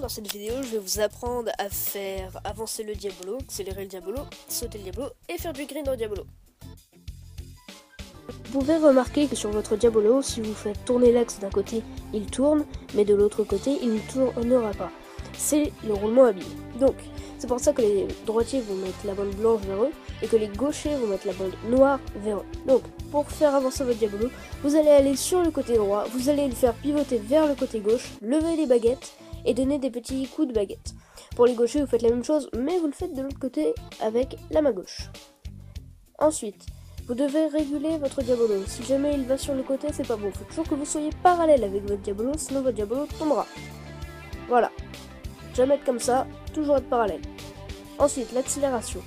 dans cette vidéo, je vais vous apprendre à faire avancer le Diabolo, accélérer le Diabolo, sauter le Diabolo et faire du green au Diabolo. Vous pouvez remarquer que sur votre Diabolo, si vous faites tourner l'axe d'un côté, il tourne, mais de l'autre côté, il ne tournera pas. C'est le roulement habile. Donc, c'est pour ça que les droitiers vont mettre la bande blanche vers eux et que les gauchers vont mettre la bande noire vers eux. Donc, pour faire avancer votre Diabolo, vous allez aller sur le côté droit, vous allez le faire pivoter vers le côté gauche, lever les baguettes et donner des petits coups de baguette. Pour les gauchers, vous faites la même chose, mais vous le faites de l'autre côté avec la main gauche. Ensuite, vous devez réguler votre Diabolo. Si jamais il va sur le côté, c'est pas bon. Il faut toujours que vous soyez parallèle avec votre Diabolo, sinon votre Diabolo tombera. Voilà. Jamais être comme ça, toujours être parallèle. Ensuite, l'accélération.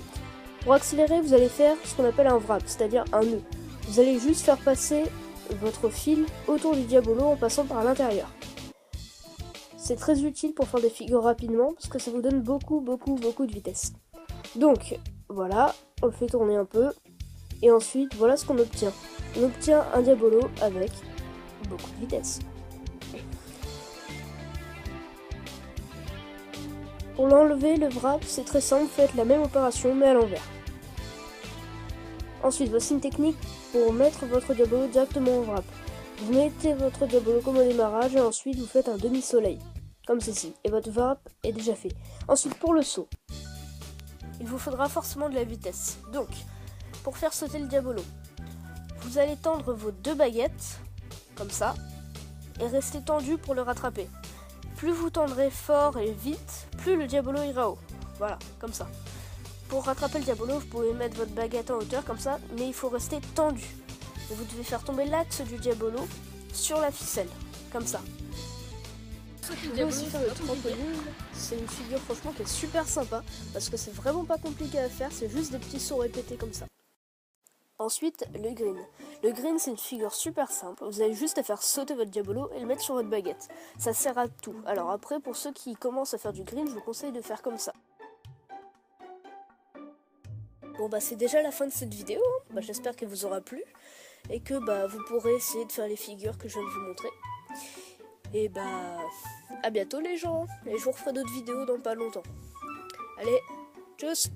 Pour accélérer, vous allez faire ce qu'on appelle un wrap, c'est-à-dire un nœud. Vous allez juste faire passer votre fil autour du Diabolo en passant par l'intérieur. C'est très utile pour faire des figures rapidement parce que ça vous donne beaucoup de vitesse. Donc, voilà, on le fait tourner un peu. Et ensuite, voilà ce qu'on obtient. On obtient un Diabolo avec beaucoup de vitesse. Pour l'enlever, le wrap, c'est très simple, faites la même opération mais à l'envers. Ensuite, voici une technique pour mettre votre Diabolo directement au wrap. Vous mettez votre Diabolo comme au démarrage et ensuite vous faites un demi-soleil, comme ceci, et votre wrap est déjà fait. Ensuite, pour le saut, il vous faudra forcément de la vitesse. Donc, pour faire sauter le Diabolo, vous allez tendre vos deux baguettes, comme ça, et rester tendu pour le rattraper. Plus vous tendrez fort et vite, plus le Diabolo ira haut. Voilà, comme ça. Pour rattraper le Diabolo, vous pouvez mettre votre baguette en hauteur, comme ça, mais il faut rester tendu. Et vous devez faire tomber l'axe du Diabolo sur la ficelle, comme ça. Vous pouvez aussi faire le trampoline. C'est une figure franchement qui est super sympa, parce que c'est vraiment pas compliqué à faire, c'est juste des petits sauts répétés comme ça. Ensuite, le green. Le green, c'est une figure super simple. Vous avez juste à faire sauter votre Diabolo et le mettre sur votre baguette. Ça sert à tout. Alors après, pour ceux qui commencent à faire du green, je vous conseille de faire comme ça. Bon bah c'est déjà la fin de cette vidéo. J'espère qu'elle vous aura plu et que vous pourrez essayer de faire les figures que je viens de vous montrer. Et à bientôt les gens. Et je vous referai d'autres vidéos dans pas longtemps. Allez, tchuss!